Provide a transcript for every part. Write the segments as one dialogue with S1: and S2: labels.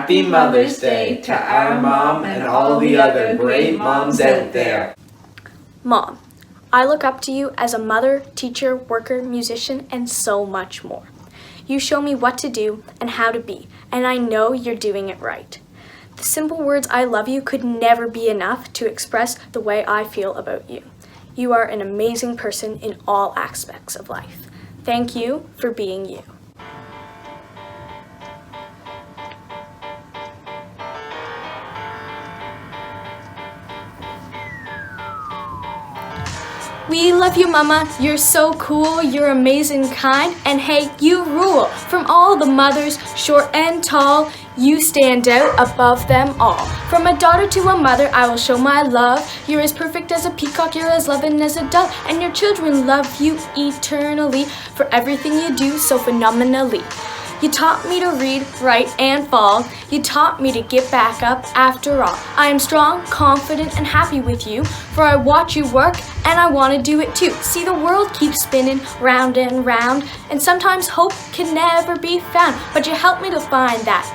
S1: Happy Mother's Day to our mom and all the other great moms out there.
S2: Mom, I look up to you as a mother, teacher, worker, musician, and so much more. You show me what to do and how to be, and I know you're doing it right. The simple words "I love you" could never be enough to express the way I feel about you. You are an amazing person in all aspects of life. Thank you for being you. We love you, Mama. You're so cool, you're amazing, kind, and hey, you rule. From all the mothers, short and tall, you stand out above them all. From a daughter to a mother, I will show my love. You're as perfect as a peacock, you're as loving as a dove, and your children love you eternally for everything you do so phenomenally. You taught me to read, write, and fall. You taught me to get back up after all. I am strong, confident, and happy with you, for I watch you work, and I want to do it too. See, the world keeps spinning round and round, and sometimes hope can never be found, but you help me to find that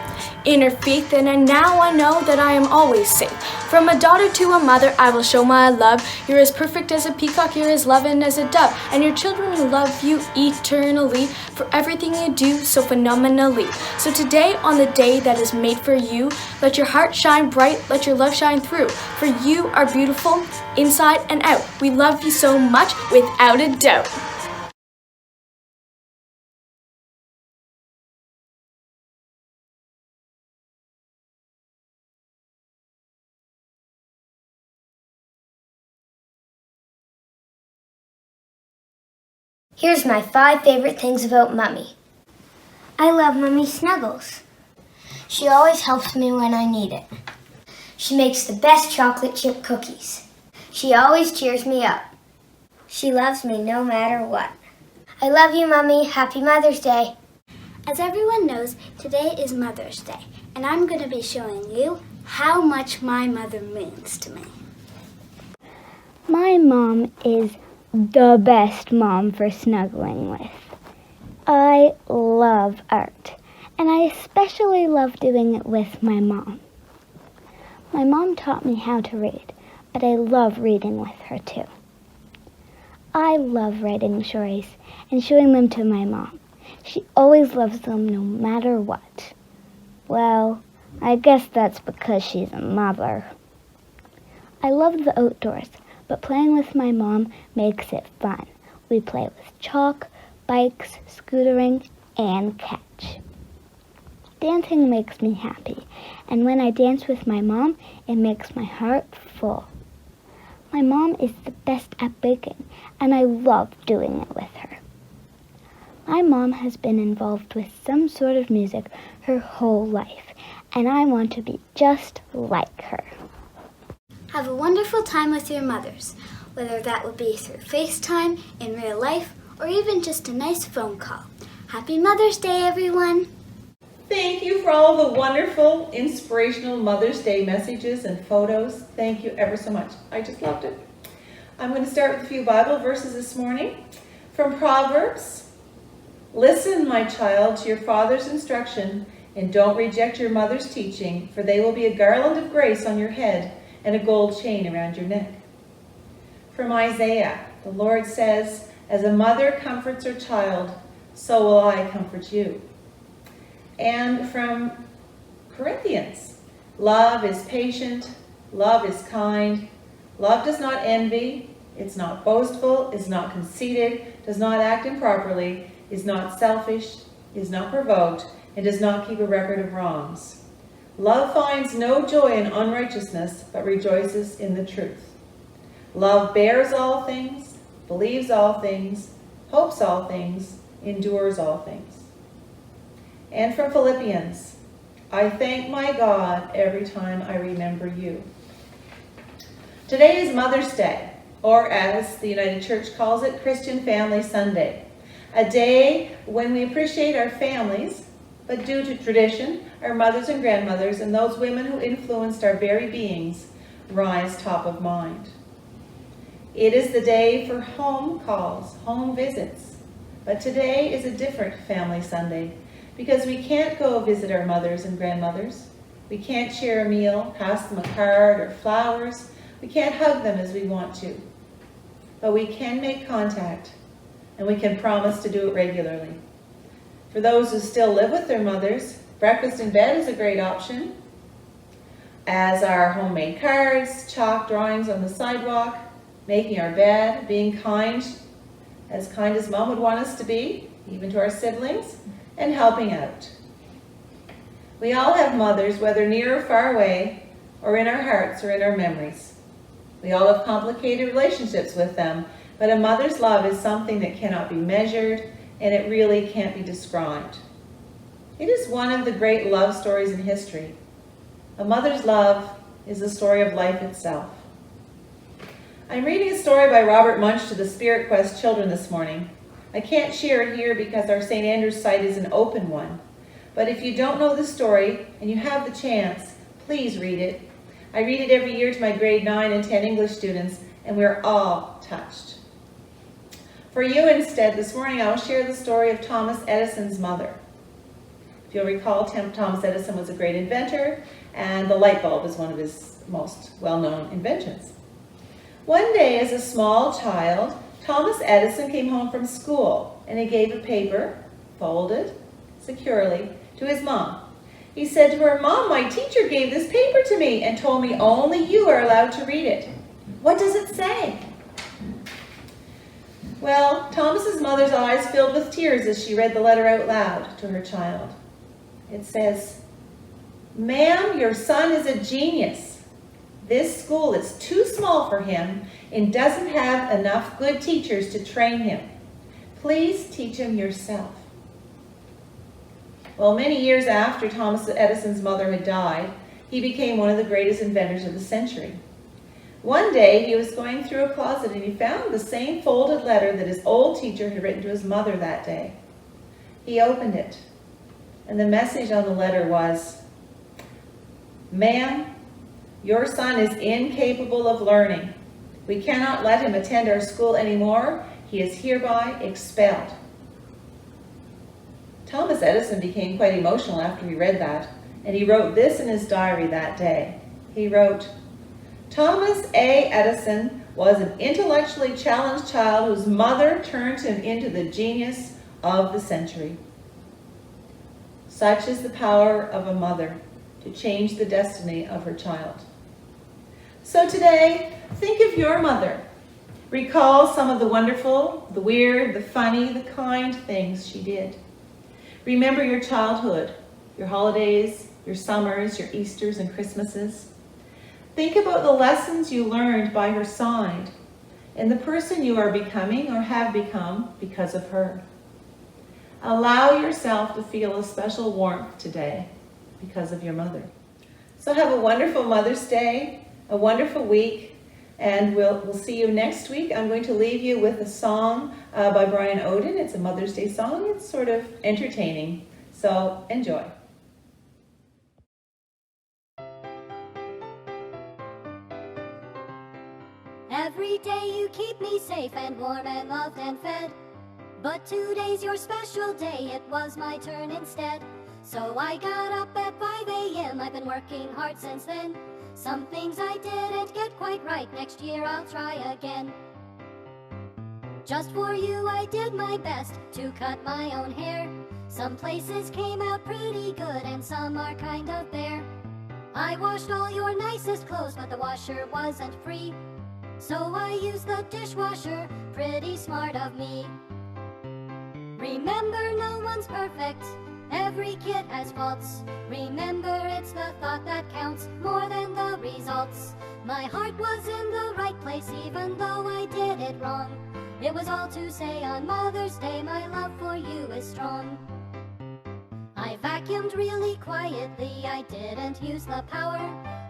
S2: inner faith, and now I know that I am always safe. From a daughter to a mother, I will show my love. You're as perfect as a peacock, you're as loving as a dove, and your children love you eternally for everything you do so phenomenally. So today, on the day that is made for you, let your heart shine bright, let your love shine through, for you are beautiful inside and out. We love you so much, without a doubt.
S3: Here's my 5 favorite things about Mummy. I love Mummy Snuggles. She always helps me when I need it. She makes the best chocolate chip cookies. She always cheers me up. She loves me no matter what. I love you, Mummy. Happy Mother's Day.
S4: As everyone knows, today is Mother's Day, and I'm going to be showing you how much my mother means to me.
S5: My mom is the best mom for snuggling with. I love art, and I especially love doing it with my mom. My mom taught me how to read, but I love reading with her too. I love writing stories and showing them to my mom. She always loves them no matter what. Well, I guess that's because she's a mother. I love the outdoors, but playing with my mom makes it fun. We play with chalk, bikes, scootering, and catch. Dancing makes me happy, and when I dance with my mom, it makes my heart full. My mom is the best at baking, and I love doing it with her. My mom has been involved with some sort of music her whole life, and I want to be just like her.
S4: Have a wonderful time with your mothers, whether that will be through FaceTime, in real life, or even just a nice phone call. Happy Mother's Day, everyone!
S6: Thank you for all the wonderful, inspirational Mother's Day messages and photos. Thank you ever so much. I just loved it. I'm going to start with a few Bible verses this morning. From Proverbs, "Listen, my child, to your father's instruction, and don't reject your mother's teaching, for they will be a garland of grace on your head and a gold chain around your neck." From Isaiah, the Lord says, "As a mother comforts her child, so will I comfort you." And from Corinthians, "Love is patient, love is kind, love does not envy, it's not boastful, is not conceited, does not act improperly, is not selfish, is not provoked, and does not keep a record of wrongs. Love finds no joy in unrighteousness, but rejoices in the truth. Love bears all things, believes all things, hopes all things, endures all things." And from Philippians, "I thank my God every time I remember you." Today is Mother's Day, or as the United Church calls it, Christian Family Sunday, a day when we appreciate our families, but due to tradition, our mothers and grandmothers and those women who influenced our very beings rise top of mind. It is the day for home calls, home visits, but today is a different Family Sunday because we can't go visit our mothers and grandmothers We can't share a meal, pass them a card or flowers. We can't hug them as we want to. But we can make contact, and we can promise to do it regularly. For those who still live with their mothers, breakfast in bed is a great option, as are homemade cards, chalk drawings on the sidewalk, making our bed, being kind as Mom would want us to be, even to our siblings, and helping out. We all have mothers, whether near or far away, or in our hearts or in our memories. We all have complicated relationships with them, but a mother's love is something that cannot be measured, and it really can't be described. It is one of the great love stories in history. A mother's love is the story of life itself. I'm reading a story by Robert Munch to the Spirit Quest children this morning. I can't share it here because our St. Andrew's site is an open one. But if you don't know the story and you have the chance, please read it. I read it every year to my grade 9 and 10 English students, and we're all touched. For you instead, this morning I will share the story of Thomas Edison's mother. If you'll recall, Thomas Edison was a great inventor, and the light bulb is one of his most well-known inventions. One day, as a small child, Thomas Edison came home from school, and he gave a paper, folded securely, to his mom. He said to her, "Mom, my teacher gave this paper to me and told me only you are allowed to read it. What does it say?" Well, Thomas's mother's eyes filled with tears as she read the letter out loud to her child. It says, "Ma'am, your son is a genius. This school is too small for him and doesn't have enough good teachers to train him. Please teach him yourself." Well, many years after Thomas Edison's mother had died, he became one of the greatest inventors of the century. One day, he was going through a closet and he found the same folded letter that his old teacher had written to his mother that day. He opened it, and the message on the letter was, "Ma'am, your son is incapable of learning. We cannot let him attend our school anymore. He is hereby expelled." Thomas Edison became quite emotional after he read that, and he wrote this in his diary that day. He wrote, "Thomas A. Edison was an intellectually challenged child whose mother turned him into the genius of the century." Such is the power of a mother to change the destiny of her child. So today, think of your mother. Recall some of the wonderful, the weird, the funny, the kind things she did. Remember your childhood, your holidays, your summers, your Easters and Christmases. Think about the lessons you learned by her side and the person you are becoming or have become because of her. Allow yourself to feel a special warmth today because of your mother. So have a wonderful Mother's Day, a wonderful week, and we'll see you next week. I'm going to leave you with a song by Brian Oden. It's a Mother's Day song. It's sort of entertaining, so enjoy.
S7: Every day you keep me safe and warm and loved and fed. But today's your special day, it was my turn instead. So I got up at 5 a.m., I've been working hard since then. Some things I didn't get quite right, next year I'll try again. Just for you I did my best to cut my own hair. Some places came out pretty good and some are kind of bare. I washed all your nicest clothes, but the washer wasn't free. So I used the dishwasher, pretty smart of me. Remember, no one's perfect, every kid has faults. Remember, it's the thought that counts more than the results. My heart was in the right place even though I did it wrong. It was all to say on Mother's Day, my love for you is strong. I vacuumed really quietly, I didn't use the power.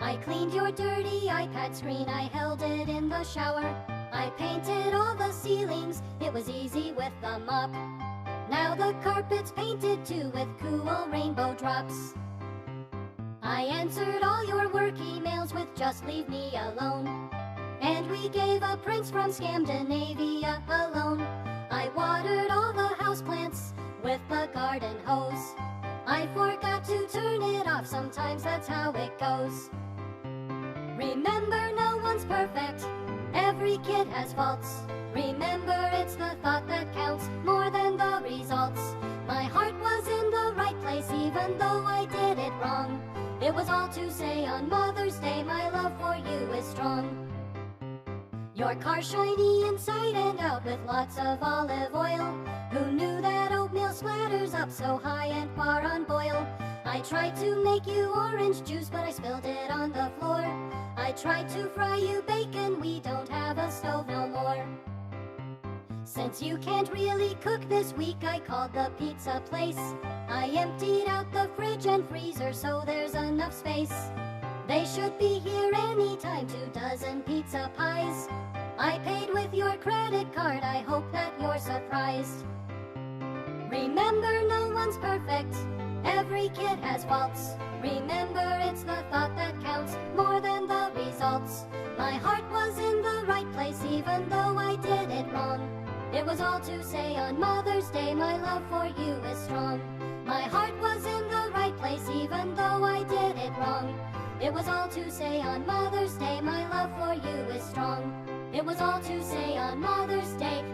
S7: I cleaned your dirty iPad screen, I held it in the shower. I painted all the ceilings, it was easy with the mop. Now the carpet's painted too with cool rainbow drops. I answered all your work emails with "just leave me alone." And we gave a prince from Scandinavia a loan. I watered all the houseplants with the garden hose. I I forgot to turn it off, sometimes that's how it goes. Remember, no one's perfect, every kid has faults. Remember, it's the thought that counts more than the results. My heart was in the right place even though I did it wrong. It was all to say on Mother's Day, my love for you is strong. Your car's shiny inside and out with lots of olive oil. Who knew that oatmeal splatters up so high and far on boil? I tried to make you orange juice, but I spilled it on the floor. I tried to fry you bacon, we don't have a stove no more. Since you can't really cook this week, I called the pizza place. I emptied out the fridge and freezer so there's enough space. They should be here anytime, 2 dozen pizza pies. I paid with your credit card, I hope that you're surprised. Remember, no one's perfect, every kid has faults. Remember, it's the thought that counts more than the results. My heart was in the right place even though I did it wrong. It was all to say on Mother's Day, my love for you is strong. My heart was in the right place even though I did it wrong. It was all to say on Mother's Day, my love for you is strong. It was all to say on Mother's Day,